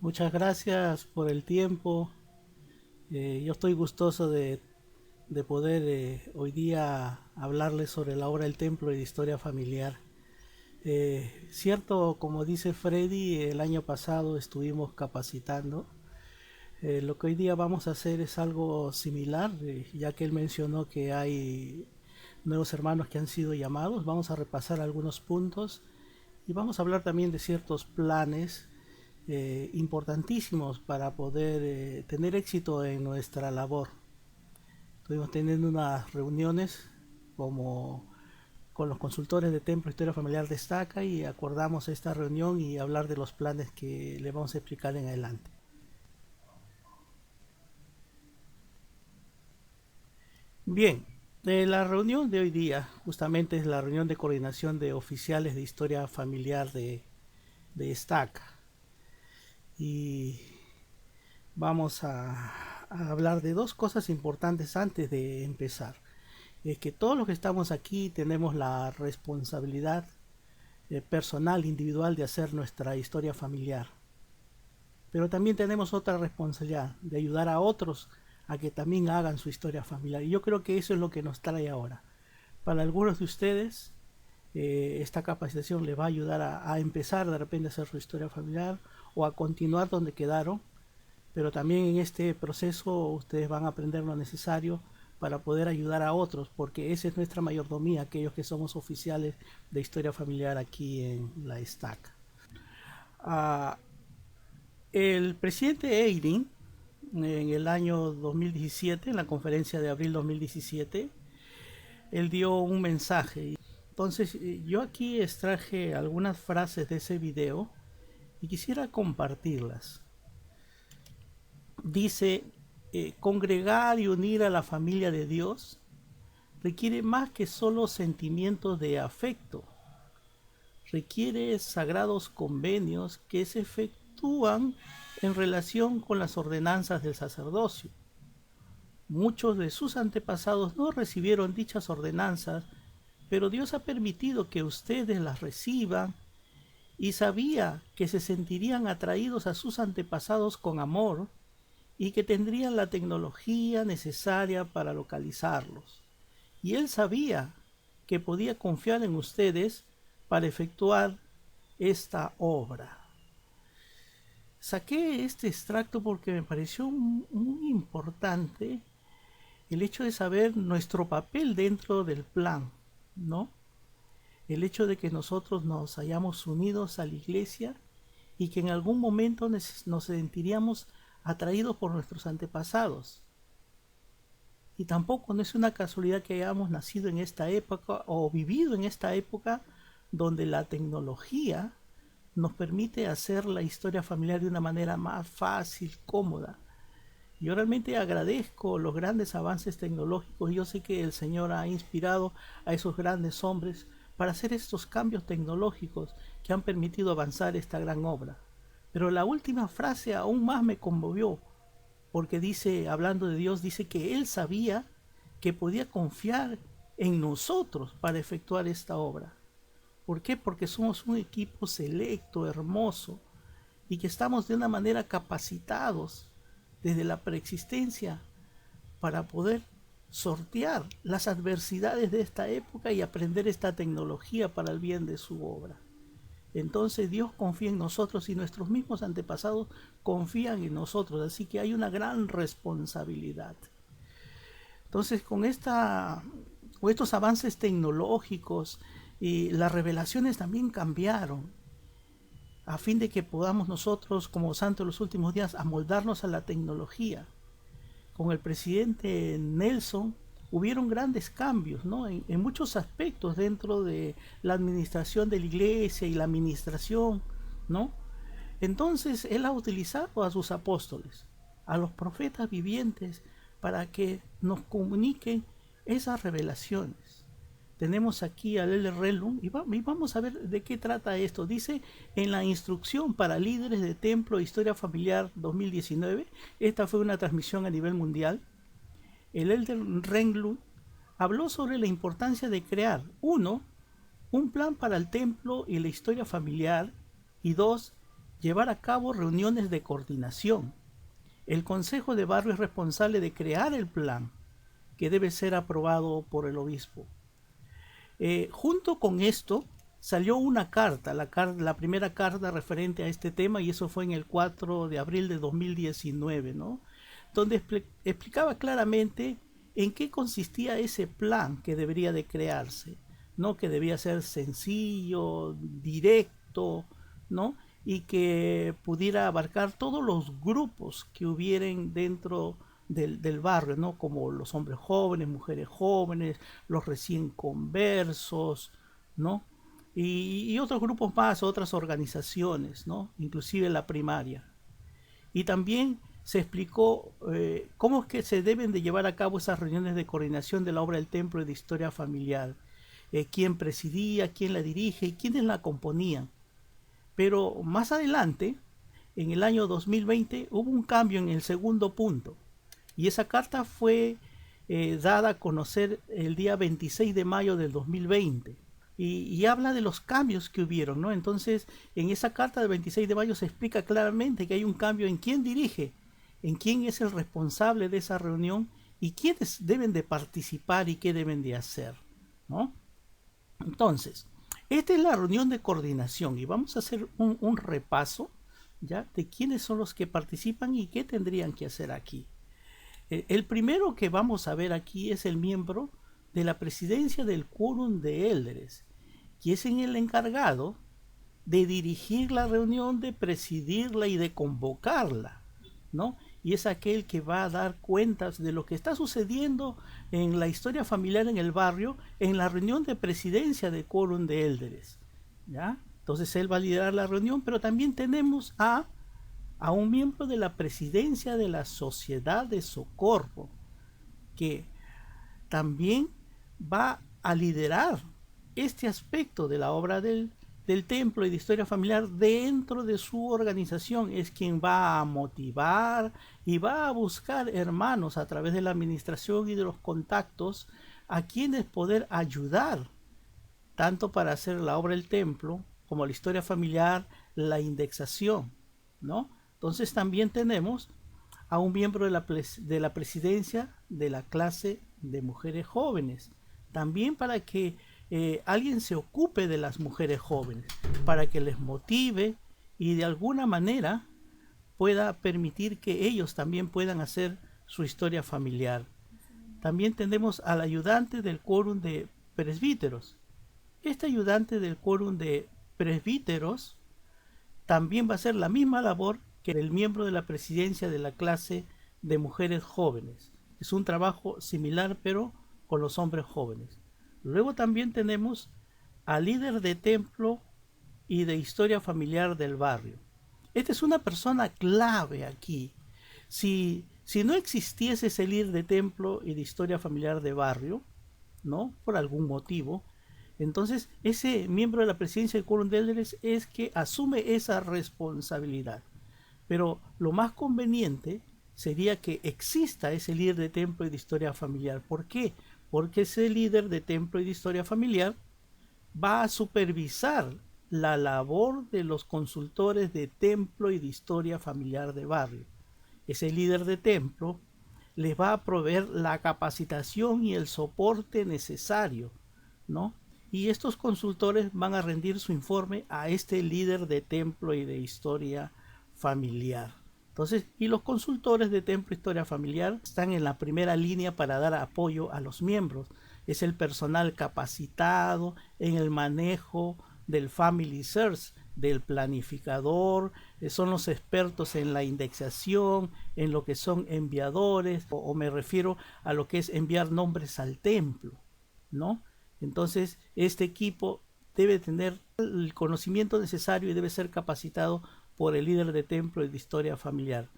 Muchas gracias por el tiempo. Yo estoy gustoso de poder hoy día hablarles sobre la obra del templo y de historia familiar. Cierto, como dice Freddy, el año pasado estuvimos capacitando. Lo que hoy día vamos a hacer es algo similar, ya que él mencionó que hay nuevos hermanos que han sido llamados. Vamos a repasar algunos puntos y vamos a hablar también de ciertos planes importantísimos para poder tener éxito en nuestra labor. Estuvimos teniendo unas reuniones como con los consultores de Templo Historia Familiar Destaca y acordamos esta reunión y hablar de los planes que le vamos a explicar en adelante. Bien, la reunión de hoy día justamente es la reunión de coordinación de oficiales de historia familiar de Estaca y vamos a hablar de dos cosas importantes antes de empezar. Es que todos los que estamos aquí tenemos la responsabilidad personal, individual de hacer nuestra historia familiar. Pero también tenemos otra responsabilidad de ayudar a otros a que también hagan su historia familiar. Y yo creo que eso es lo que nos trae ahora. Para algunos de ustedes, esta capacitación les va a ayudar a empezar de repente a hacer su historia familiar o a continuar donde quedaron, pero también en este proceso ustedes van a aprender lo necesario para poder ayudar a otros, porque esa es nuestra mayordomía, aquellos que somos oficiales de historia familiar aquí en la estaca. Ah, el presidente Eiring, en el año 2017, en la conferencia de abril 2017, él dio un mensaje. Entonces, yo aquí extraje algunas frases de ese video y quisiera compartirlas. Dice, congregar y unir a la familia de Dios requiere más que solo sentimientos de afecto, requiere sagrados convenios que se efectúan en relación con las ordenanzas del sacerdocio. Muchos de sus antepasados no recibieron dichas ordenanzas, pero Dios ha permitido que ustedes las reciban y sabía que se sentirían atraídos a sus antepasados con amor y que tendrían la tecnología necesaria para localizarlos. Y él sabía que podía confiar en ustedes para efectuar esta obra. Saqué este extracto porque me pareció muy importante el hecho de saber nuestro papel dentro del plan, ¿no? El hecho de que nosotros nos hayamos unidos a la iglesia y que en algún momento nos sentiríamos atraídos por nuestros antepasados. Y tampoco no es una casualidad que hayamos nacido en esta época o vivido en esta época donde la tecnología nos permite hacer la historia familiar de una manera más fácil, cómoda. Yo realmente agradezco los grandes avances tecnológicos. Yo sé que el Señor ha inspirado a esos grandes hombres para hacer estos cambios tecnológicos que han permitido avanzar esta gran obra. Pero la última frase aún más me conmovió, porque dice, hablando de Dios, dice que Él sabía que podía confiar en nosotros para efectuar esta obra. ¿Por qué? Porque somos un equipo selecto, hermoso, y que estamos de una manera capacitados desde la preexistencia para poder sortear las adversidades de esta época y aprender esta tecnología para el bien de su obra. Entonces Dios confía en nosotros y nuestros mismos antepasados confían en nosotros, así que hay una gran responsabilidad. Entonces con estos avances tecnológicos y las revelaciones también cambiaron a fin de que podamos nosotros como santos en los últimos días amoldarnos a la tecnología. Con el presidente Nelson hubieron grandes cambios, ¿no? En muchos aspectos dentro de la administración de la iglesia y la administración, ¿no? Entonces él ha utilizado a sus apóstoles, a los profetas vivientes, para que nos comuniquen esas revelaciones. Tenemos aquí a Lele Relum y vamos a ver de qué trata esto. Dice en la instrucción para líderes de templo e historia familiar 2019, esta fue una transmisión a nivel mundial, el Elder Renglund habló sobre la importancia de crear, uno, un plan para el templo y la historia familiar Y dos, llevar a cabo reuniones de coordinación. El Consejo de Barrio es responsable de crear el plan, que debe ser aprobado por el obispo. Junto con esto salió una carta, la primera carta referente a este tema, y eso fue en el 4 de abril de 2019, ¿no? Donde explicaba claramente en qué consistía ese plan que debería de crearse, ¿no? Que debía ser sencillo, directo, ¿no? Y que pudiera abarcar todos los grupos que hubieran dentro del barrio, ¿no? Como los hombres jóvenes, mujeres jóvenes, los recién conversos, ¿no? Y otros grupos más, otras organizaciones, ¿no? Inclusive la primaria. Y también se explicó cómo es que se deben de llevar a cabo esas reuniones de coordinación de la obra del templo y de historia familiar, quién presidía, quién la dirige y quiénes la componían. Pero más adelante, en el año 2020, hubo un cambio en el segundo punto. Y esa carta fue dada a conocer el día 26 de mayo del 2020. Y habla de los cambios que hubieron, ¿no? Entonces, en esa carta del 26 de mayo se explica claramente que hay un cambio en quién dirige, en quién es el responsable de esa reunión y quiénes deben de participar y qué deben de hacer, ¿no? Entonces, esta es la reunión de coordinación y vamos a hacer un repaso, ¿ya? De quiénes son los que participan y qué tendrían que hacer aquí. El primero que vamos a ver aquí es el miembro de la presidencia del quórum de élderes, que es el encargado de dirigir la reunión, de presidirla y de convocarla, ¿no? Y es aquel que va a dar cuentas de lo que está sucediendo en la historia familiar en el barrio, en la reunión de presidencia del quórum de élderes, ¿ya? Entonces él va a liderar la reunión, pero también tenemos a un miembro de la presidencia de la Sociedad de Socorro, que también va a liderar este aspecto de la obra del templo y de historia familiar dentro de su organización. Es quien va a motivar y va a buscar hermanos a través de la administración y de los contactos a quienes poder ayudar tanto para hacer la obra del templo como la historia familiar, la indexación, ¿no? Entonces también tenemos a un miembro de la presidencia de la clase de mujeres jóvenes, también para que alguien se ocupe de las mujeres jóvenes, para que les motive y de alguna manera pueda permitir que ellos también puedan hacer su historia familiar. También tenemos al ayudante del quórum de presbíteros. Este ayudante del quórum de presbíteros también va a hacer la misma labor que el miembro de la presidencia de la clase de mujeres jóvenes. Es un trabajo similar, pero con los hombres jóvenes. Luego también tenemos al líder de templo y de historia familiar del barrio. Esta es una persona clave aquí. Si no existiese ese líder de templo y de historia familiar de barrio, ¿no? Por algún motivo, entonces ese miembro de la presidencia del quórum de líderes es que asume esa responsabilidad. Pero lo más conveniente sería que exista ese líder de templo y de historia familiar. ¿Por qué? Porque ese líder de templo y de historia familiar va a supervisar la labor de los consultores de templo y de historia familiar de barrio. Ese líder de templo les va a proveer la capacitación y el soporte necesario, ¿no? Y estos consultores van a rendir su informe a este líder de templo y de historia familiar. Entonces, y los consultores de templo e historia familiar están en la primera línea para dar apoyo a los miembros. Es el personal capacitado en el manejo del Family Search, del planificador, son los expertos en la indexación, en lo que son enviadores, o me refiero a lo que es enviar nombres al templo, ¿no? Entonces, este equipo debe tener el conocimiento necesario y debe ser capacitado por el líder de templo y de historia familiar.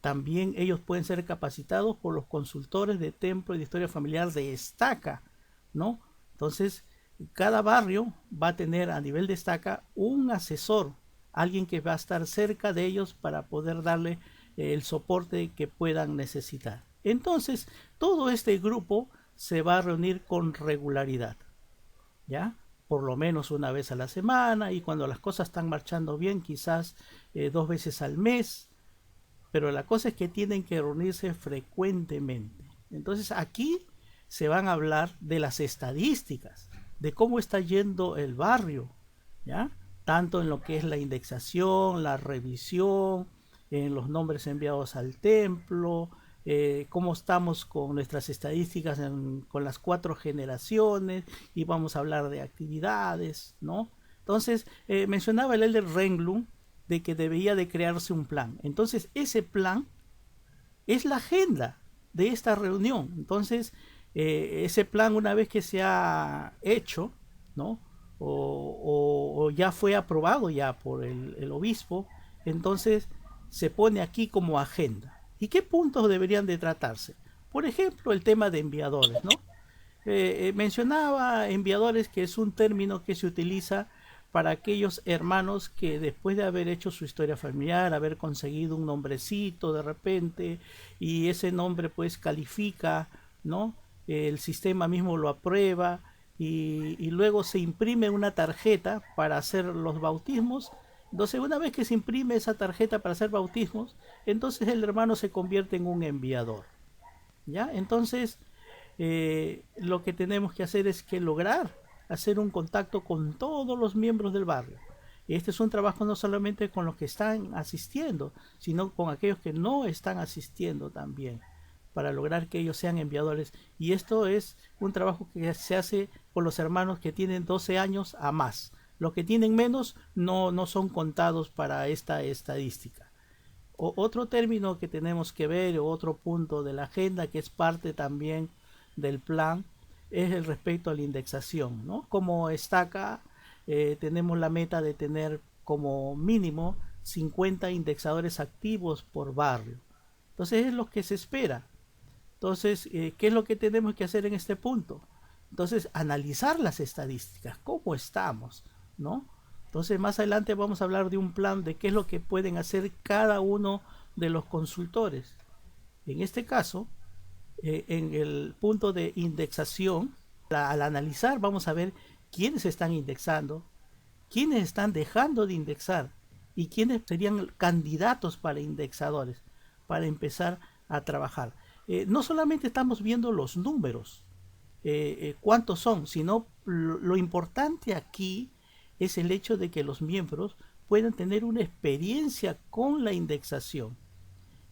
También ellos pueden ser capacitados por los consultores de templo y de historia familiar de estaca, ¿no? Entonces, cada barrio va a tener a nivel de estaca un asesor, alguien que va a estar cerca de ellos para poder darle el soporte que puedan necesitar. Entonces, todo este grupo se va a reunir con regularidad, ¿ya? por lo menos una vez a la semana, y cuando las cosas están marchando bien, quizás 2 veces al mes, pero la cosa es que tienen que reunirse frecuentemente. Entonces aquí se van a hablar de las estadísticas, de cómo está yendo el barrio, ¿ya? Tanto en lo que es la indexación, la revisión, en los nombres enviados al templo, cómo estamos con nuestras estadísticas con las 4 generaciones, y vamos a hablar de actividades, ¿no? Entonces, mencionaba el Elder Renglund de que debía de crearse un plan. Entonces, ese plan es la agenda de esta reunión. Entonces, ese plan, una vez que se ha hecho, ¿no? O ya fue aprobado ya por el obispo, entonces se pone aquí como agenda. ¿Y qué puntos deberían de tratarse? Por ejemplo, el tema de enviadores, ¿no? Mencionaba enviadores, que es un término que se utiliza para aquellos hermanos que después de haber hecho su historia familiar, haber conseguido un nombrecito de repente, y ese nombre pues califica, ¿no? El sistema mismo lo aprueba, y luego se imprime una tarjeta para hacer los bautismos. Entonces, una vez que se imprime esa tarjeta para hacer bautismos, entonces el hermano se convierte en un enviador, ¿ya? Entonces, lo que tenemos que hacer es que lograr hacer un contacto con todos los miembros del barrio. Y este es un trabajo no solamente con los que están asistiendo, sino con aquellos que no están asistiendo también, para lograr que ellos sean enviadores. Y esto es un trabajo que se hace con los hermanos que tienen 12 años a más. Los que tienen menos no son contados para esta estadística. Otro término que tenemos que ver, otro punto de la agenda que es parte también del plan, es el respecto a la indexación, ¿no? Como está acá, tenemos la meta de tener como mínimo 50 indexadores activos por barrio. Entonces es lo que se espera. Entonces, ¿qué es lo que tenemos que hacer en este punto? Entonces, analizar las estadísticas, cómo estamos, ¿no? Entonces, más adelante vamos a hablar de un plan de qué es lo que pueden hacer cada uno de los consultores. En este caso, en el punto de indexación, al analizar vamos a ver quiénes están indexando, quiénes están dejando de indexar, y quiénes serían candidatos para indexadores, para empezar a trabajar. No solamente estamos viendo los números, cuántos son, sino lo importante aquí es el hecho de que los miembros puedan tener una experiencia con la indexación,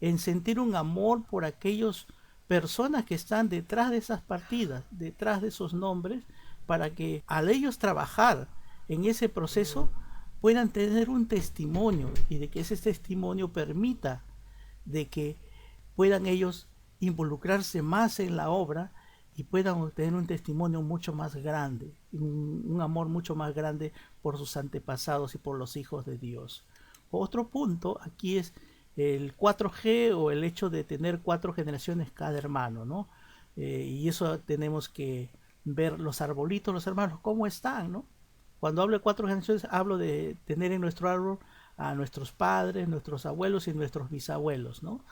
en sentir un amor por aquellas personas que están detrás de esas partidas, detrás de esos nombres, para que al ellos trabajar en ese proceso puedan tener un testimonio, y de que ese testimonio permita de que puedan ellos involucrarse más en la obra, y puedan obtener un testimonio mucho más grande, un amor mucho más grande por sus antepasados y por los hijos de Dios. Otro punto aquí es el 4G, o el hecho de tener 4 generaciones cada hermano, ¿no? Y eso tenemos que ver los arbolitos, los hermanos, cómo están, ¿no? Cuando hablo de 4 generaciones, hablo de tener en nuestro árbol a nuestros padres, nuestros abuelos y nuestros bisabuelos, ¿no?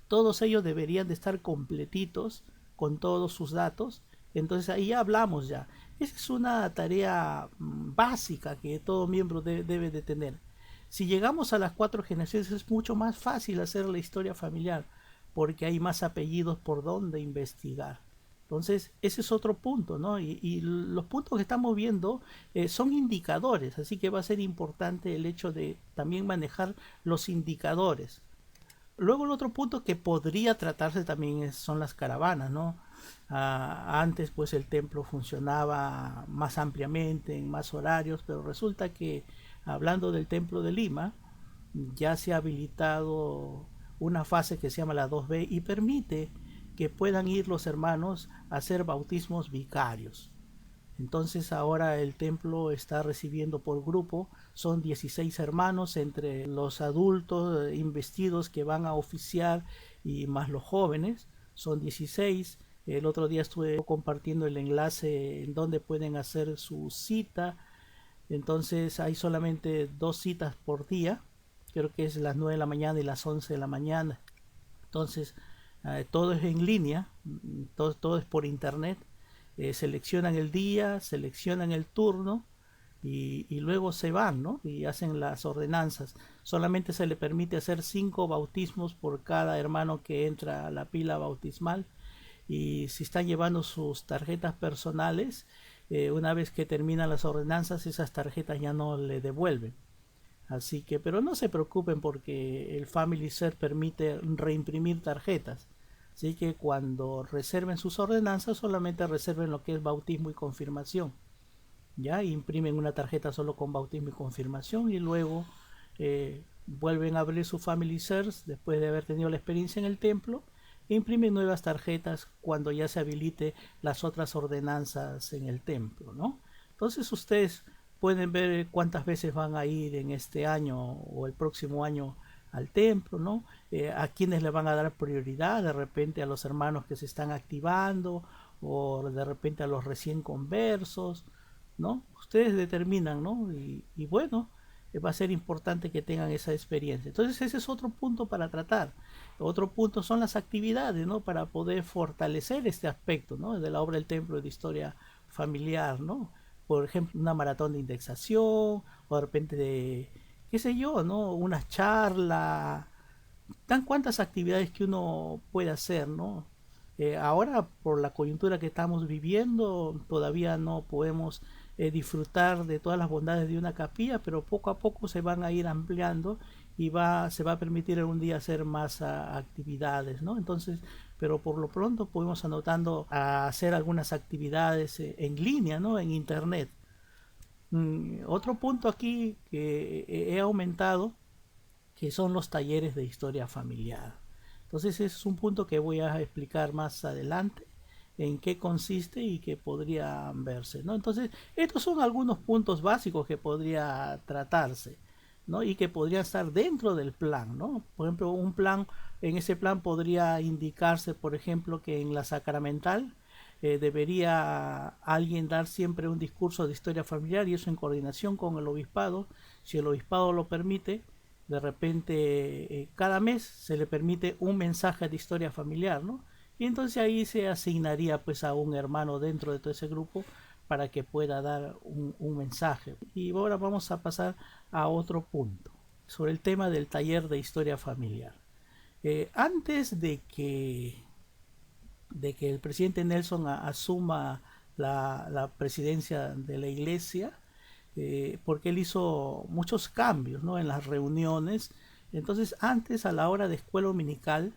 Todos ellos deberían de estar completitos con todos sus datos. Entonces ahí ya hablamos ya. Esa es una tarea básica que todo miembro debe de tener. Si llegamos a las 4 generaciones, es mucho más fácil hacer la historia familiar, porque hay más apellidos por donde investigar. Entonces, ese es otro punto, ¿no? Y los puntos que estamos viendo son indicadores, así que va a ser importante el hecho de también manejar los indicadores. Luego el otro punto que podría tratarse también son las caravanas, ¿no? Antes pues el templo funcionaba más ampliamente, en más horarios, pero resulta que, hablando del templo de Lima, ya se ha habilitado una fase que se llama la 2B, y permite que puedan ir los hermanos a hacer bautismos vicarios. Entonces ahora el templo está recibiendo por grupo, son 16 hermanos entre los adultos investidos que van a oficiar, y más los jóvenes, son 16. El otro día estuve compartiendo el enlace en donde pueden hacer su cita. Entonces hay solamente 2 citas por día, creo que es las 9 de la mañana y las 11 de la mañana. Entonces todo es en línea, todo es por internet. seleccionan el día, seleccionan el turno y luego se van, ¿no? Y hacen las ordenanzas. Solamente se le permite hacer 5 bautismos por cada hermano que entra a la pila bautismal. Y si están llevando sus tarjetas personales, una vez que terminan las ordenanzas, esas tarjetas ya no le devuelven. Así que, pero no se preocupen porque el Family Set permite reimprimir tarjetas. Así que cuando reserven sus ordenanzas, solamente reserven lo que es bautismo y confirmación. Ya imprimen una tarjeta solo con bautismo y confirmación y luego vuelven a abrir su Family Search después de haber tenido la experiencia en el templo e imprimen nuevas tarjetas cuando ya se habilite las otras ordenanzas en el templo, ¿no? Entonces ustedes pueden ver cuántas veces van a ir en este año o el próximo año al templo, ¿no? A quienes le van a dar prioridad, de repente a los hermanos que se están activando o de repente a los recién conversos, ¿no? Ustedes determinan, ¿no? Y bueno, va a ser importante que tengan esa experiencia. Entonces ese es otro punto para tratar. Otro punto son las actividades, ¿no? Para poder fortalecer este aspecto, ¿no? De la obra del templo de historia familiar, ¿no? Por ejemplo, una maratón de indexación, o de repente de, qué sé yo, ¿no? Una charla, tan cuantas actividades que uno puede hacer, ¿no? Ahora, por la coyuntura que estamos viviendo, todavía no podemos disfrutar de todas las bondades de una capilla, pero poco a poco se van a ir ampliando y se va a permitir algún día hacer más actividades, ¿no? Entonces, pero por lo pronto podemos anotando a hacer algunas actividades en línea, ¿no? En internet. Otro punto aquí que he aumentado, que son los talleres de historia familiar. Entonces ese es un punto que voy a explicar más adelante en qué consiste y que podría verse, ¿no? Entonces estos son algunos puntos básicos que podría tratarse, ¿no? Y que podrían estar dentro del plan, ¿no? Por ejemplo, en ese plan podría indicarse, por ejemplo, que en la sacramental debería alguien dar siempre un discurso de historia familiar y eso en coordinación con el obispado, si el obispado lo permite. De repente cada mes se le permite un mensaje de historia familiar, ¿no? Y entonces ahí se asignaría pues a un hermano dentro de todo ese grupo para que pueda dar un mensaje. Y ahora vamos a pasar a otro punto sobre el tema del taller de historia familiar. Antes de que el presidente Nelson asuma la presidencia de la iglesia, porque él hizo muchos cambios, ¿no? En las reuniones. Entonces antes, a la hora de escuela dominical,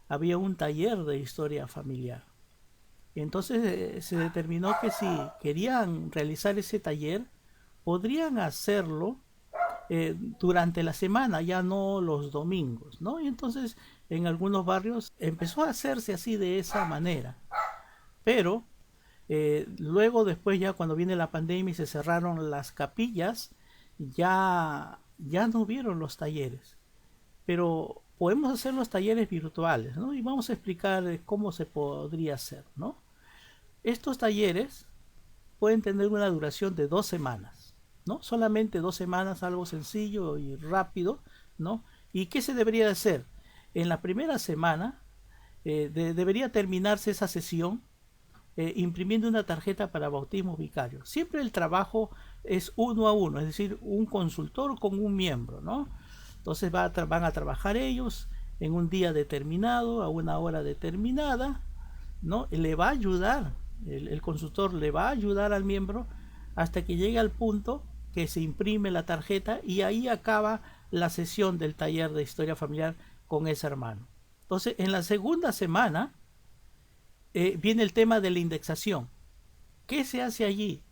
había un taller de historia familiar. Entonces se determinó que si querían realizar ese taller, podrían hacerlo durante la semana, ya no los domingos, ¿no? Y entonces en algunos barrios empezó a hacerse así de esa manera. Pero luego después ya cuando viene la pandemia y se cerraron las capillas, ya no hubieron los talleres. Pero podemos hacer los talleres virtuales, ¿no? Y vamos a explicar cómo se podría hacer, ¿no? Estos talleres pueden tener una duración de 2 semanas, ¿no? Solamente 2 semanas, algo sencillo y rápido, ¿no? ¿Y qué se debería hacer? En la primera semana debería terminarse esa sesión imprimiendo una tarjeta para bautismo vicario. Siempre el trabajo es uno a uno, es decir, un consultor con un miembro, ¿no? Entonces van a trabajar ellos en un día determinado, a una hora determinada, ¿no? Le va a ayudar, el consultor le va a ayudar al miembro hasta que llegue al punto que se imprime la tarjeta y ahí acaba la sesión del taller de historia familiar con ese hermano. Entonces, en la segunda semana viene el tema de la indexación. ¿Qué se hace allí?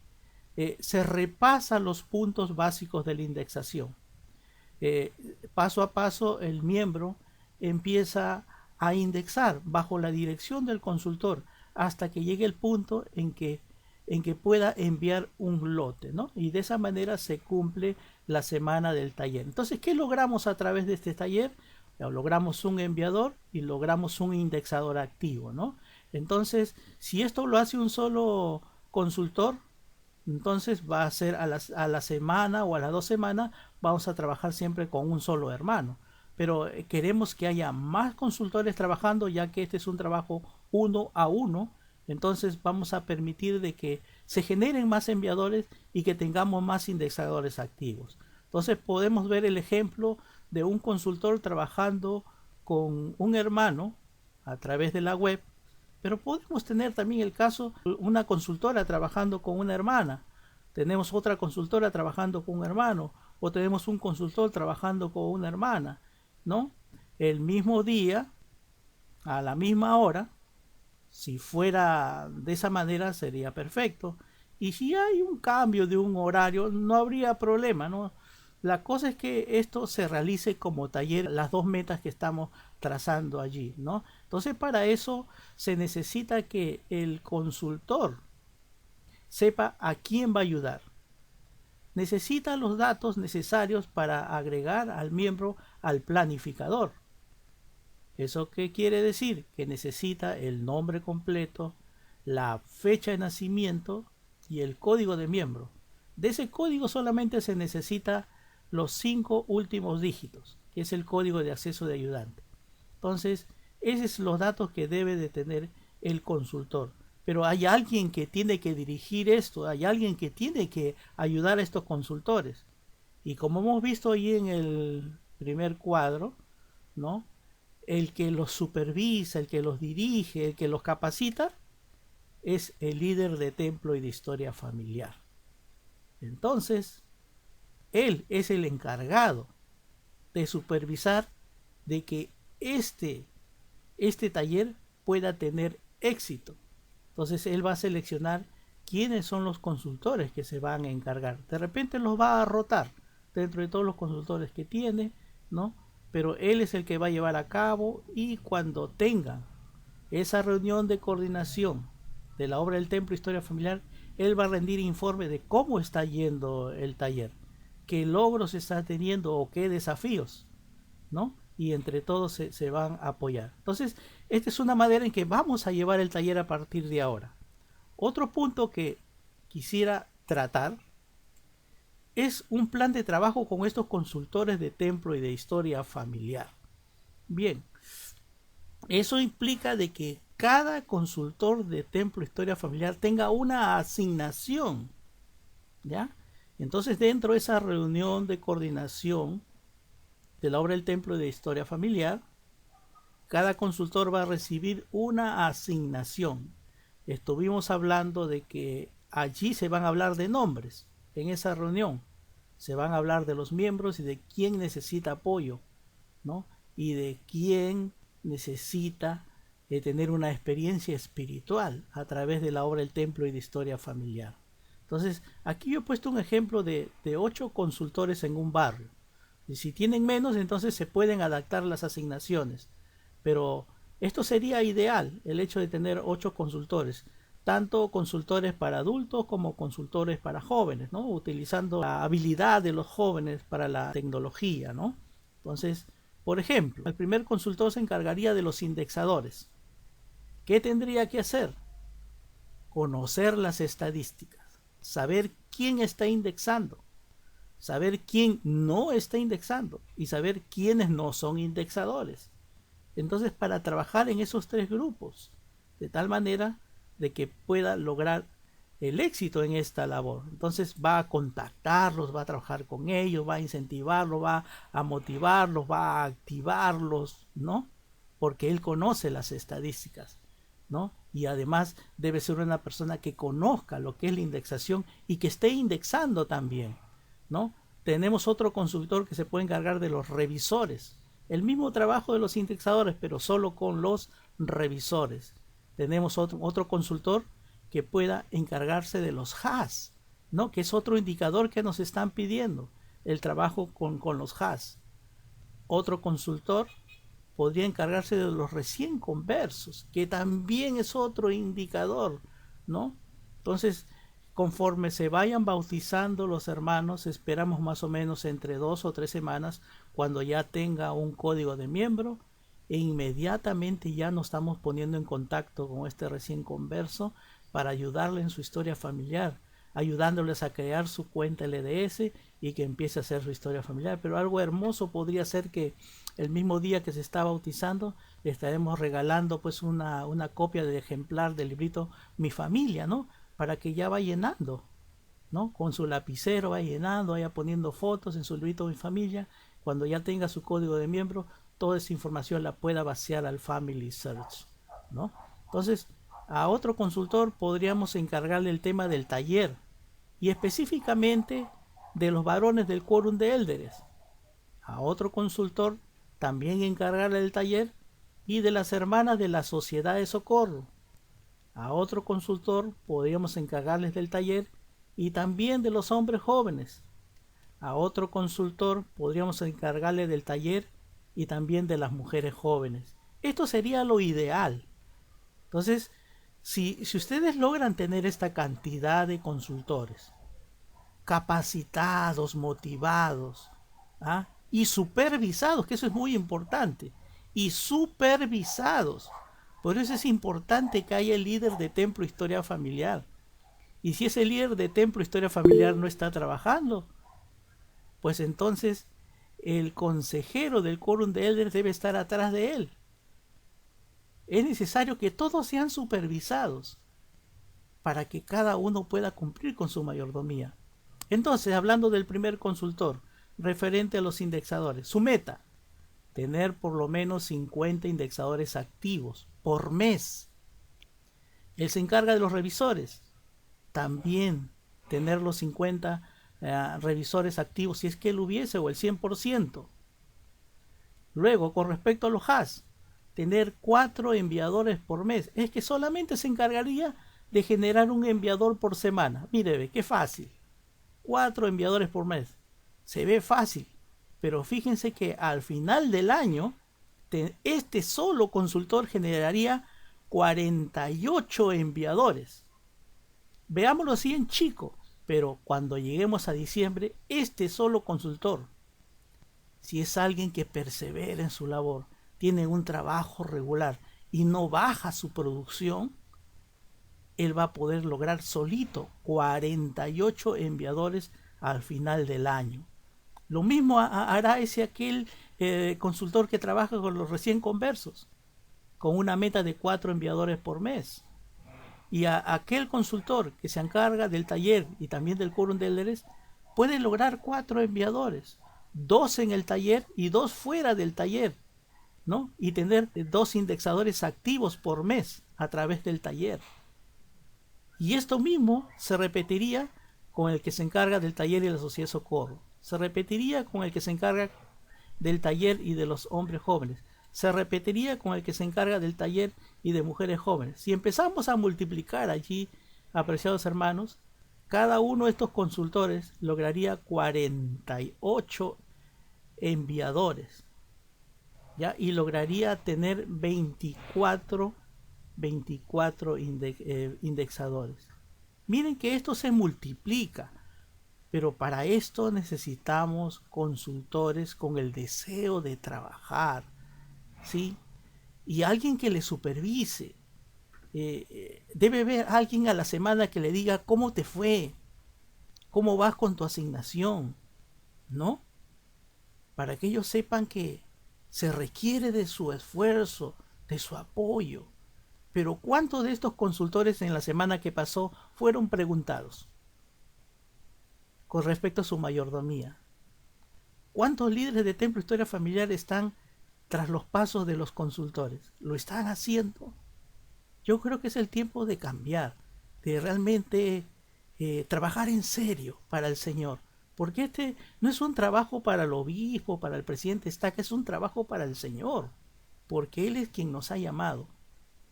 Se repasa los puntos básicos de la indexación. Paso a paso el miembro empieza a indexar bajo la dirección del consultor hasta que llegue el punto en que pueda enviar un lote, ¿no? Y de esa manera se cumple la semana del taller. Entonces, ¿qué logramos a través de este taller? Logramos un enviador y logramos un indexador activo, ¿no? Entonces, si esto lo hace un solo consultor, entonces va a ser a la semana o a las 2 semanas vamos a trabajar siempre con un solo hermano. Pero queremos que haya más consultores trabajando, ya que este es un trabajo uno a uno Entonces vamos a permitir de que se generen más enviadores y que tengamos más indexadores activos. Entonces podemos ver el ejemplo de un consultor trabajando con un hermano a través de la web, pero podemos tener también el caso de una consultora trabajando con una hermana, tenemos otra consultora trabajando con un hermano, o tenemos un consultor trabajando con una hermana, ¿no? El mismo día, a la misma hora, si fuera de esa manera sería perfecto. Y si hay un cambio de un horario, no habría problema, ¿no? La cosa es que esto se realice como taller, las dos metas que estamos trazando allí, ¿no? Entonces para eso se necesita que el consultor sepa a quién va a ayudar. Necesita los datos necesarios para agregar al miembro al planificador. ¿Eso qué quiere decir? Que necesita el nombre completo, la fecha de nacimiento y el código de miembro. De ese código solamente se necesita los 5 últimos dígitos, que es el código de acceso de ayudante. Entonces, esos son los datos que debe de tener el consultor. Pero hay alguien que tiene que dirigir esto, hay alguien que tiene que ayudar a estos consultores. Y como hemos visto ahí en el primer cuadro, ¿no? El que los supervisa, el que los dirige, el que los capacita, es el líder de templo y de historia familiar. Entonces, él es el encargado de supervisar de que este taller pueda tener éxito. Entonces él va a seleccionar quiénes son los consultores que se van a encargar. De repente los va a rotar dentro de todos los consultores que tiene, ¿no? Pero él es el que va a llevar a cabo, y cuando tenga esa reunión de coordinación de la obra del templo Historia Familiar, él va a rendir informe de cómo está yendo el taller, qué logros está teniendo o qué desafíos, ¿no? Y entre todos se van a apoyar. Entonces, esta es una manera en que vamos a llevar el taller a partir de ahora. Otro punto que quisiera tratar es un plan de trabajo con estos consultores de templo y de historia familiar. Bien, eso implica de que cada consultor de templo, historia familiar tenga una asignación, ¿ya? Entonces, dentro de esa reunión de coordinación de la obra del templo de historia familiar, cada consultor va a recibir una asignación. Estuvimos hablando de que allí se van a hablar de nombres. En esa reunión se van a hablar de los miembros y de quién necesita apoyo, ¿no? Y de quién necesita tener una experiencia espiritual a través de la obra del templo y de historia familiar. Entonces, aquí yo he puesto un ejemplo de 8 consultores en un barrio. Y si tienen menos, entonces se pueden adaptar las asignaciones. Pero esto sería ideal, el hecho de tener 8 consultores, tanto consultores para adultos como consultores para jóvenes, ¿no? Utilizando la habilidad de los jóvenes para la tecnología, ¿no? Entonces, por ejemplo, el primer consultor se encargaría de los indexadores. ¿Qué tendría que hacer? Conocer las estadísticas, saber quién está indexando, saber quién no está indexando y saber quiénes no son indexadores. Entonces, para trabajar en esos 3 grupos, de tal manera de que pueda lograr el éxito en esta labor. Entonces va a contactarlos, va a trabajar con ellos, va a incentivarlos, va a motivarlos, va a activarlos, ¿no? Porque él conoce las estadísticas, ¿no? Y además debe ser una persona que conozca lo que es la indexación y que esté indexando también, ¿no? Tenemos otro consultor que se puede encargar de los revisores. El mismo trabajo de los indexadores, pero solo con los revisores. Tenemos otro consultor que pueda encargarse de los hash, ¿no? Que es otro indicador que nos están pidiendo, el trabajo con los hash. Otro consultor podría encargarse de los recién conversos, que también es otro indicador, ¿no? Entonces, conforme se vayan bautizando los hermanos, esperamos más o menos entre 2 o 3 semanas, cuando ya tenga un código de miembro, e inmediatamente ya nos estamos poniendo en contacto con este recién converso para ayudarle en su historia familiar, ayudándoles a crear su cuenta LDS y que empiece a hacer su historia familiar. Pero algo hermoso podría ser que el mismo día que se está bautizando le estaremos regalando pues una copia del ejemplar del librito Mi Familia, ¿no? Para que ya va llenando, ¿no? Con su lapicero va llenando, vaya poniendo fotos en su librito Mi Familia. Cuando ya tenga su código de miembro, toda esa información la pueda vaciar al Family Search, ¿no? Entonces, a otro consultor podríamos encargarle el tema del taller y específicamente de los varones del quórum de élderes. A otro consultor también encargarle el taller y de las hermanas de la Sociedad de Socorro. A otro consultor podríamos encargarles del taller y también de los hombres jóvenes. A otro consultor podríamos encargarle del taller y también de las mujeres jóvenes. Esto sería lo ideal. Entonces, si ustedes logran tener esta cantidad de consultores capacitados, motivados, ¿ah? Y supervisados, que eso es muy importante, y supervisados. Por eso es importante que haya el líder de Templo Historia Familiar. Y si ese líder de Templo Historia Familiar no está trabajando, pues entonces el consejero del quórum de elders debe estar atrás de él. Es necesario que todos sean supervisados para que cada uno pueda cumplir con su mayordomía. Entonces, hablando del primer consultor, referente a los indexadores, su meta, tener por lo menos 50 indexadores activos por mes. Él se encarga de los revisores, también tener los 50 revisores activos si es que él hubiese, o el 100%. Luego, con respecto a los HAS, tener 4 enviadores por mes. Es que solamente se encargaría de generar un enviador por semana. Mire, ve, qué fácil. 4 enviadores por mes. Se ve fácil, pero fíjense que al final del año, este solo consultor generaría 48 enviadores. Veámoslo así en chico, pero cuando lleguemos a diciembre, este solo consultor, si es alguien que persevera en su labor, tiene un trabajo regular y no baja su producción, él va a poder lograr solito 48 enviadores al final del año. Lo mismo hará aquel consultor que trabaja con los recién conversos, con una meta de 4 enviadores por mes. Y aquel consultor que se encarga del taller y también del quórum de élderes puede lograr 4 enviadores, 2 en el taller y 2 fuera del taller, ¿no? Y tener 2 indexadores activos por mes a través del taller. Y esto mismo se repetiría con el que se encarga del taller y de la Sociedad de Socorro. Se repetiría con el que se encarga del taller y de los hombres jóvenes. Se repetiría con el que se encarga del taller y de mujeres jóvenes. Si empezamos a multiplicar allí, apreciados hermanos, cada uno de estos consultores lograría 48 enviadores, ¿ya? Y lograría tener 24 indexadores. Miren que esto se multiplica, pero para esto necesitamos consultores con el deseo de trabajar, ¿sí? Y alguien que le supervise. Debe haber alguien a la semana que le diga cómo te fue, cómo vas con tu asignación, ¿no? Para que ellos sepan que se requiere de su esfuerzo, de su apoyo. Pero ¿cuántos de estos consultores en la semana que pasó fueron preguntados con respecto a su mayordomía? ¿Cuántos líderes de Templo Historia Familiar están tras los pasos de los consultores? ¿Lo están haciendo? Yo creo que es el tiempo de cambiar, de realmente trabajar en serio para el Señor. Porque este no es un trabajo para el obispo, para el presidente Estaca, es un trabajo para el Señor. Porque Él es quien nos ha llamado.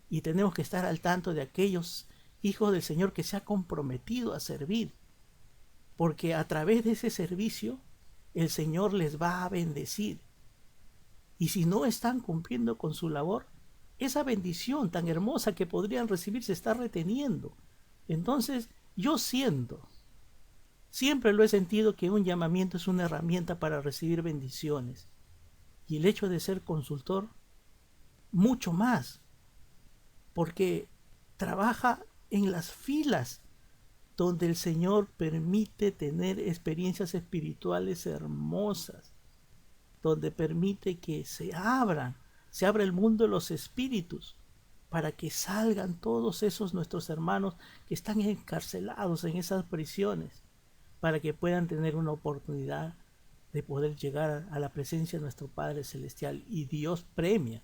Y tenemos que estar al tanto de aquellos hijos del Señor que se ha comprometido a servir. Porque a través de ese servicio, el Señor les va a bendecir. Y si no están cumpliendo con su labor, esa bendición tan hermosa que podrían recibir se está reteniendo. Entonces, yo siempre lo he sentido que un llamamiento es una herramienta para recibir bendiciones. Y el hecho de ser consultor, mucho más. Porque trabaja en las filas donde el Señor permite tener experiencias espirituales hermosas, donde permite que se abra el mundo de los espíritus, para que salgan todos esos nuestros hermanos que están encarcelados en esas prisiones, para que puedan tener una oportunidad de poder llegar a la presencia de nuestro Padre Celestial. Y Dios premia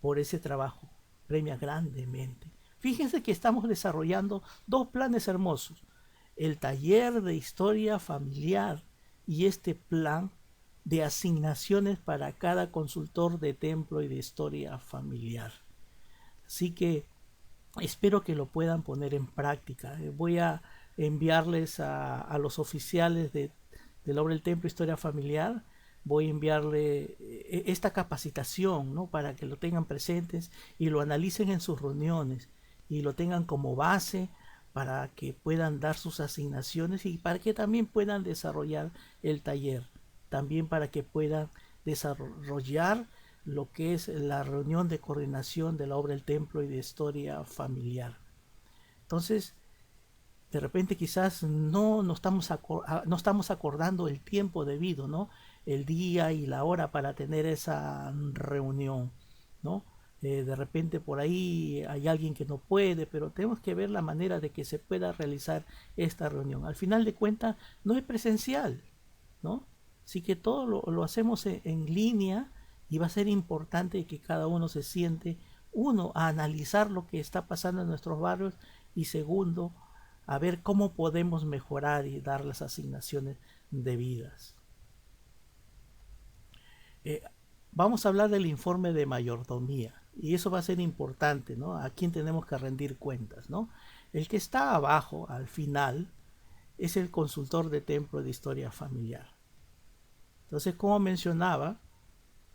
por ese trabajo, premia grandemente. Fíjense que estamos desarrollando dos planes hermosos: el taller de historia familiar y este plan de asignaciones para cada consultor de templo y de historia familiar. Así que espero que lo puedan poner en práctica. Voy a enviarles a los oficiales de la obra del templo Historia Familiar, voy a enviarle esta capacitación, ¿no?, para que lo tengan presentes y lo analicen en sus reuniones y lo tengan como base para que puedan dar sus asignaciones y para que también puedan desarrollar el taller, también para que puedan desarrollar lo que es la reunión de coordinación de la obra del templo y de historia familiar. Entonces, de repente quizás no estamos acordando el tiempo debido, ¿no?, el día y la hora para tener esa reunión, ¿no? De repente por ahí hay alguien que no puede, pero tenemos que ver la manera de que se pueda realizar esta reunión. Al final de cuentas no es presencial, ¿no? Así que todo lo hacemos en línea, y va a ser importante que cada uno se siente, uno, a analizar lo que está pasando en nuestros barrios, y segundo, a ver cómo podemos mejorar y dar las asignaciones debidas. Vamos a hablar del informe de mayordomía, y eso va a ser importante, ¿no? A quién tenemos que rendir cuentas, ¿no? El que está abajo, al final, es el consultor de templo de historia familiar. Entonces, como mencionaba,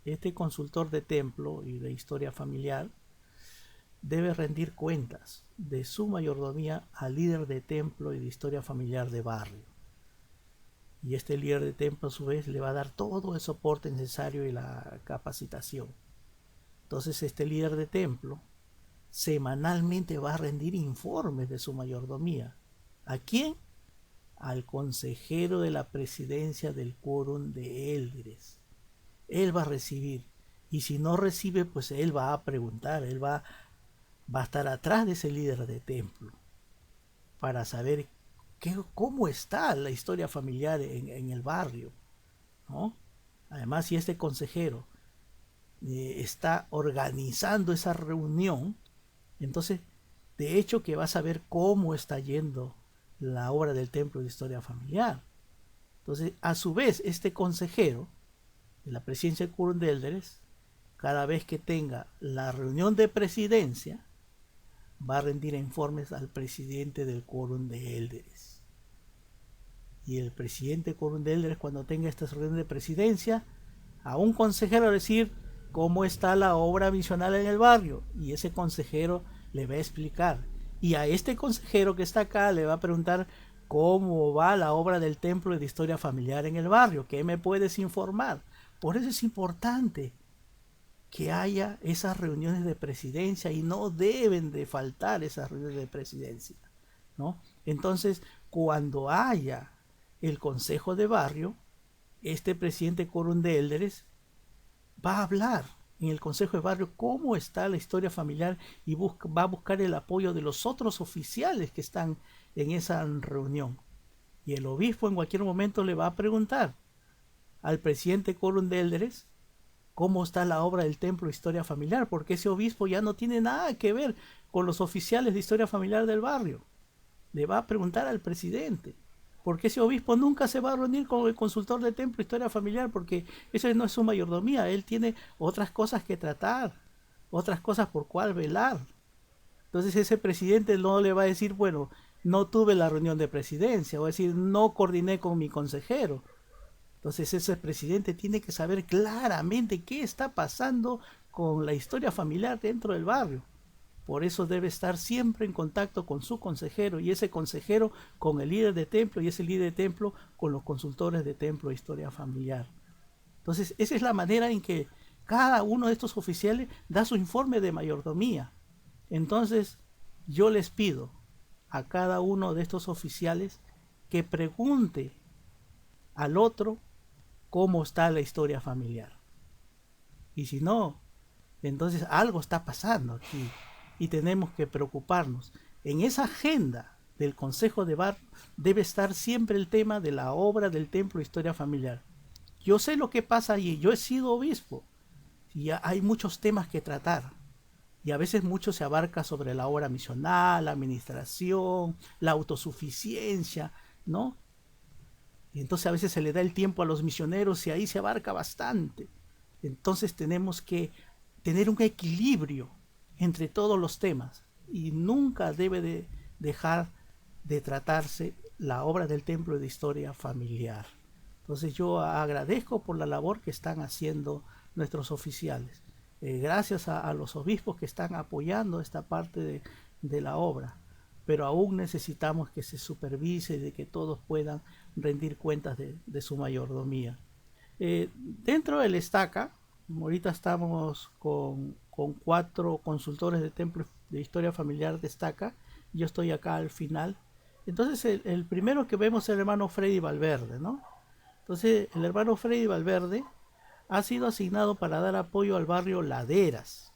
este consultor de templo y de historia familiar debe rendir cuentas de su mayordomía al líder de templo y de historia familiar de barrio. Y este líder de templo a su vez le va a dar todo el soporte necesario y la capacitación. Entonces este líder de templo semanalmente va a rendir informes de su mayordomía. ¿A quién? Al consejero de la presidencia del quórum de élderes. Él va a recibir, y si no recibe, pues él va a preguntar, él va a estar atrás de ese líder de templo para saber cómo está la historia familiar en el barrio, ¿no? Además, si este consejero está organizando esa reunión, entonces de hecho que va a saber cómo está yendo la obra del templo de historia familiar. Entonces, a su vez, este consejero de la presidencia del quórum de élderes, cada vez que tenga la reunión de presidencia, va a rendir informes al presidente del quórum de élderes. Y el presidente del quórum de élderes, cuando tenga estas reuniones de presidencia, a un consejero decir cómo está la obra misional en el barrio, y ese consejero le va a explicar. Y a este consejero que está acá le va a preguntar cómo va la obra del templo de historia familiar en el barrio, ¿qué me puedes informar? Por eso es importante que haya esas reuniones de presidencia, y no deben de faltar esas reuniones de presidencia, ¿no? Entonces, cuando haya el consejo de barrio, este presidente quórum de élderes va a hablar en el consejo de barrio cómo está la historia familiar, y va a buscar el apoyo de los otros oficiales que están en esa reunión. Y el obispo en cualquier momento le va a preguntar al presidente quórum de élderes cómo está la obra del templo de historia familiar, porque ese obispo ya no tiene nada que ver con los oficiales de historia familiar del barrio. Le va a preguntar al presidente, porque ese obispo nunca se va a reunir con el consultor de templo de historia familiar, porque eso no es su mayordomía. Él tiene otras cosas que tratar, otras cosas por cual velar. Entonces ese presidente no le va a decir, bueno, no tuve la reunión de presidencia, o decir, no coordiné con mi consejero. Entonces ese presidente tiene que saber claramente qué está pasando con la historia familiar dentro del barrio. Por eso debe estar siempre en contacto con su consejero, y ese consejero con el líder de templo, y ese líder de templo con los consultores de templo de historia familiar. Entonces esa es la manera en que cada uno de estos oficiales da su informe de mayordomía. Entonces yo les pido a cada uno de estos oficiales que pregunte al otro cómo está la historia familiar. Y si no, entonces algo está pasando aquí y tenemos que preocuparnos. En esa agenda del Consejo de Barrio debe estar siempre el tema de la obra del Templo de Historia Familiar. Yo sé lo que pasa allí, yo he sido obispo y hay muchos temas que tratar. Y a veces mucho se abarca sobre la obra misional, la administración, la autosuficiencia, ¿no? Y entonces a veces se le da el tiempo a los misioneros y ahí se abarca bastante. Entonces tenemos que tener un equilibrio entre todos los temas y nunca debe de dejar de tratarse la obra del Templo de Historia Familiar. Entonces yo agradezco por la labor que están haciendo nuestros oficiales. Gracias a los obispos que están apoyando esta parte de la obra, pero aún necesitamos que se supervise y de que todos puedan rendir cuentas de su mayordomía. Dentro del estaca, ahorita estamos con 4 consultores de Templo de Historia Familiar de estaca, yo estoy acá al final. Entonces el primero que vemos es el hermano Freddy Valverde, ¿no? Entonces el hermano Freddy Valverde ha sido asignado para dar apoyo al barrio Laderas,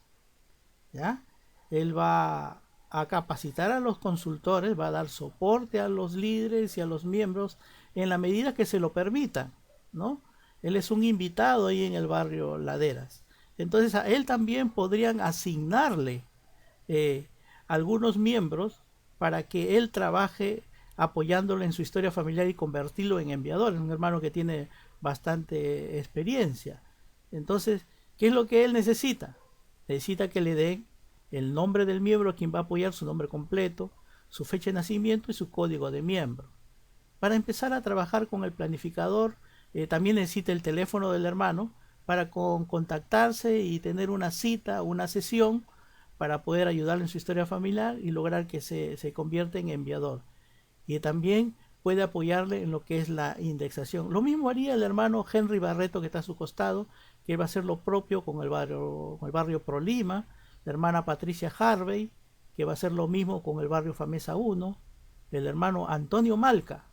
¿ya? Él va a capacitar a los consultores, va a dar soporte a los líderes y a los miembros en la medida que se lo permitan, ¿no? Él es un invitado ahí en el barrio Laderas. Entonces a él también podrían asignarle algunos miembros para que él trabaje apoyándolo en su historia familiar y convertirlo en enviador, en un hermano que tiene bastante experiencia. Entonces, ¿qué es lo que él necesita? Necesita que le den el nombre del miembro a quien va a apoyar, su nombre completo, su fecha de nacimiento y su código de miembro. Para empezar a trabajar con el planificador, también necesita el teléfono del hermano para contactarse y tener una cita, una sesión para poder ayudarle en su historia familiar y lograr que se convierta en enviador. Y también puede apoyarle en lo que es la indexación. Lo mismo haría el hermano Henry Barreto, que está a su costado, que va a hacer lo propio con el barrio Pro Lima, la hermana Patricia Harvey, que va a hacer lo mismo con el barrio Famesa 1, el hermano Antonio Malca,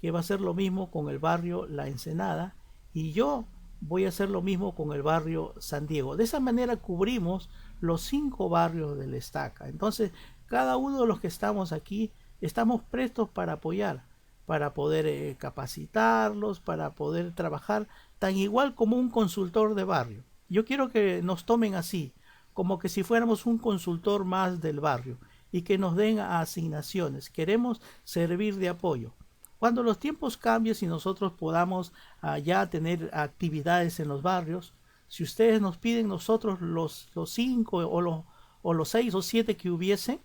que va a hacer lo mismo con el barrio La Ensenada, y yo voy a hacer lo mismo con el barrio San Diego. De esa manera cubrimos los 5 barrios del Estaca. Entonces, cada uno de los que estamos aquí estamos prestos para apoyar, para poder capacitarlos, para poder trabajar tan igual como un consultor de barrio. Yo quiero que nos tomen así, como que si fuéramos un consultor más del barrio y que nos den asignaciones. Queremos servir de apoyo. Cuando los tiempos cambien y nosotros podamos ya tener actividades en los barrios, si ustedes nos piden nosotros los 5 o los 6 o 7 que hubiese,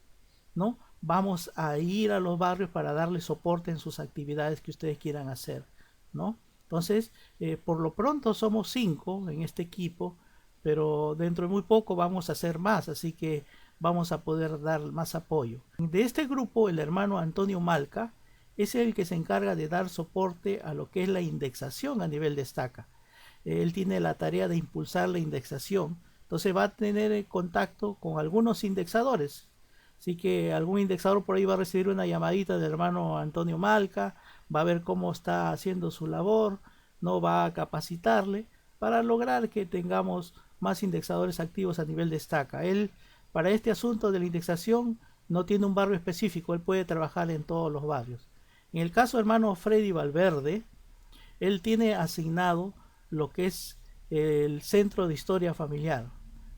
¿no? Vamos a ir a los barrios para darles soporte en sus actividades que ustedes quieran hacer, ¿no? Entonces, por lo pronto somos 5 en este equipo, pero dentro de muy poco vamos a hacer más, así que vamos a poder dar más apoyo. De este grupo, el hermano Antonio Malca es el que se encarga de dar soporte a lo que es la indexación a nivel de estaca. Él tiene la tarea de impulsar la indexación, entonces va a tener contacto con algunos indexadores. Así que algún indexador por ahí va a recibir una llamadita del hermano Antonio Malca, va a ver cómo está haciendo su labor, no va a capacitarle para lograr que tengamos más indexadores activos a nivel de estaca. Él, para este asunto de la indexación, no tiene un barrio específico, él puede trabajar en todos los barrios. En el caso del hermano Freddy Valverde, él tiene asignado lo que es el Centro de Historia Familiar.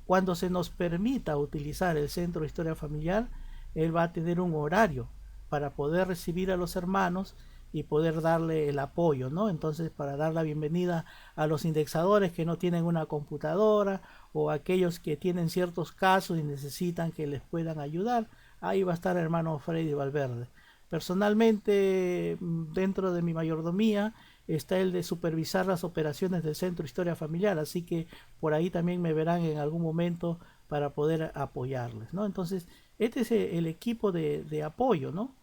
Cuando se nos permita utilizar el Centro de Historia Familiar, él va a tener un horario para poder recibir a los hermanos y poder darle el apoyo, ¿no? Entonces, para dar la bienvenida a los indexadores que no tienen una computadora o aquellos que tienen ciertos casos y necesitan que les puedan ayudar, ahí va a estar el hermano Freddy Valverde. Personalmente, dentro de mi mayordomía, está el de supervisar las operaciones del Centro de Historia Familiar, así que por ahí también me verán en algún momento para poder apoyarles, ¿no? Entonces, este es el equipo de apoyo, ¿no?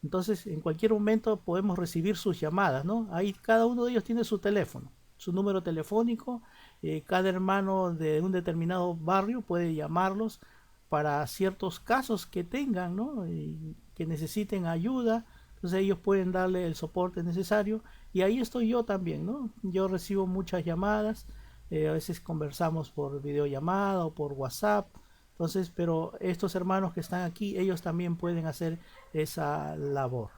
Entonces, en cualquier momento podemos recibir sus llamadas, ¿no? Ahí cada uno de ellos tiene su teléfono, su número telefónico, cada hermano de un determinado barrio puede llamarlos para ciertos casos que tengan, ¿no? Y que necesiten ayuda, entonces ellos pueden darle el soporte necesario, y ahí estoy yo también, ¿no? Yo recibo muchas llamadas, a veces conversamos por videollamada o por WhatsApp, entonces, pero estos hermanos que están aquí, ellos también pueden hacer esa labor.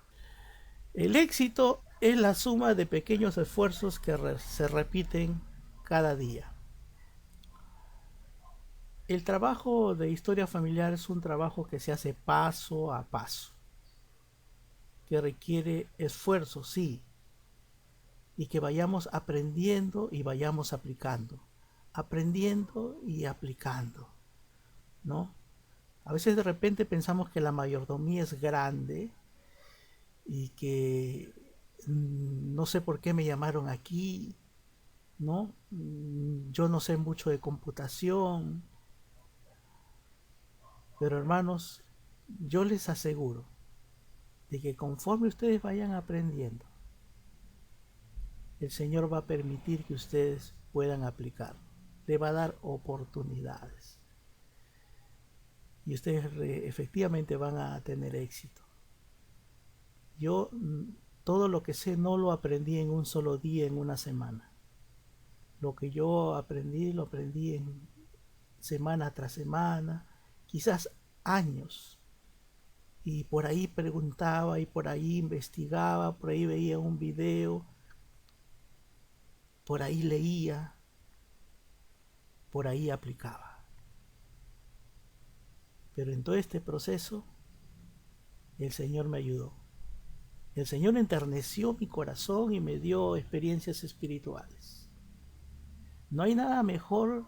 El éxito es la suma de pequeños esfuerzos que se repiten cada día. El trabajo de historia familiar es un trabajo que se hace paso a paso, que requiere esfuerzo, sí, y que vayamos aprendiendo y vayamos aprendiendo y aplicando, ¿no? A veces de repente pensamos que la mayordomía es grande y que no sé por qué me llamaron aquí, ¿no? Yo no sé mucho de computación, pero hermanos, yo les aseguro de que conforme ustedes vayan aprendiendo, el Señor va a permitir que ustedes puedan aplicar. Le va a dar oportunidades. Y ustedes efectivamente van a tener éxito. Yo todo lo que sé no lo aprendí en un solo día, en una semana. Lo que yo aprendí, lo aprendí en semana tras semana, quizás años. Y por ahí preguntaba y por ahí investigaba, por ahí veía un video, por ahí leía, por ahí aplicaba. Pero en todo este proceso, el Señor me ayudó. El Señor enterneció mi corazón y me dio experiencias espirituales. No hay nada mejor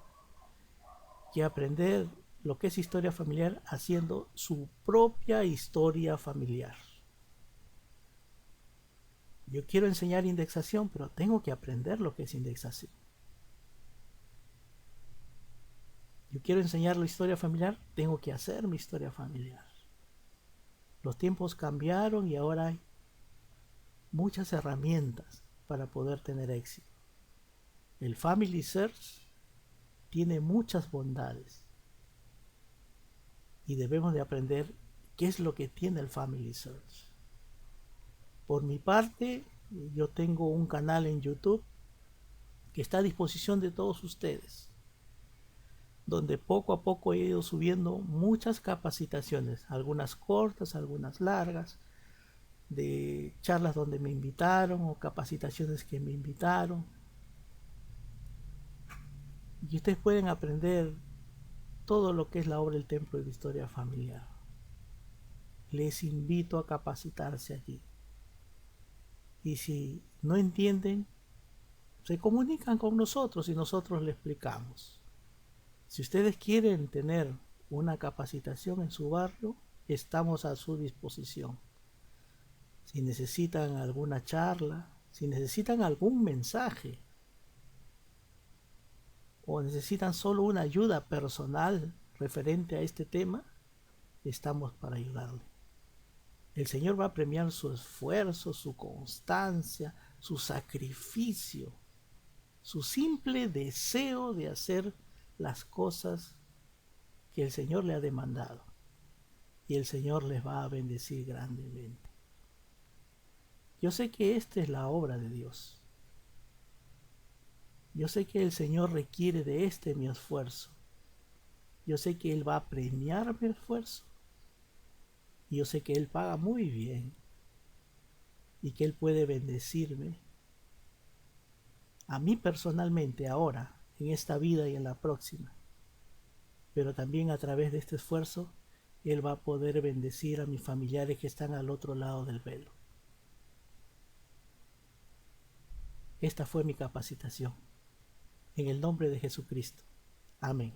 que aprender lo que es historia familiar haciendo su propia historia familiar. Yo quiero enseñar indexación, pero tengo que aprender lo que es indexación. Yo quiero enseñar la historia familiar, tengo que hacer mi historia familiar. Los tiempos cambiaron y ahora hay muchas herramientas para poder tener éxito. El Family Search tiene muchas bondades y debemos de aprender qué es lo que tiene el Family Search. Por mi parte, yo tengo un canal en YouTube que está a disposición de todos ustedes, donde poco a poco he ido subiendo muchas capacitaciones, algunas cortas, algunas largas, de charlas donde me invitaron o capacitaciones que me invitaron. Y ustedes pueden aprender todo lo que es la obra del Templo de Historia Familiar. Les invito a capacitarse allí. Y si no entienden, se comunican con nosotros y nosotros les explicamos. Si ustedes quieren tener una capacitación en su barrio, estamos a su disposición. Si necesitan alguna charla, si necesitan algún mensaje o necesitan solo una ayuda personal referente a este tema, estamos para ayudarle. El Señor va a premiar su esfuerzo, su constancia, su sacrificio, su simple deseo de hacer las cosas que el Señor le ha demandado. Y el Señor les va a bendecir grandemente. Yo sé que esta es la obra de Dios. Yo sé que el Señor requiere de mi esfuerzo. Yo sé que Él va a premiar mi esfuerzo. Y yo sé que Él paga muy bien. Y que Él puede bendecirme a mí personalmente ahora, en esta vida y en la próxima. Pero también a través de este esfuerzo, Él va a poder bendecir a mis familiares que están al otro lado del velo. Esta fue mi capacitación. En el nombre de Jesucristo. Amén.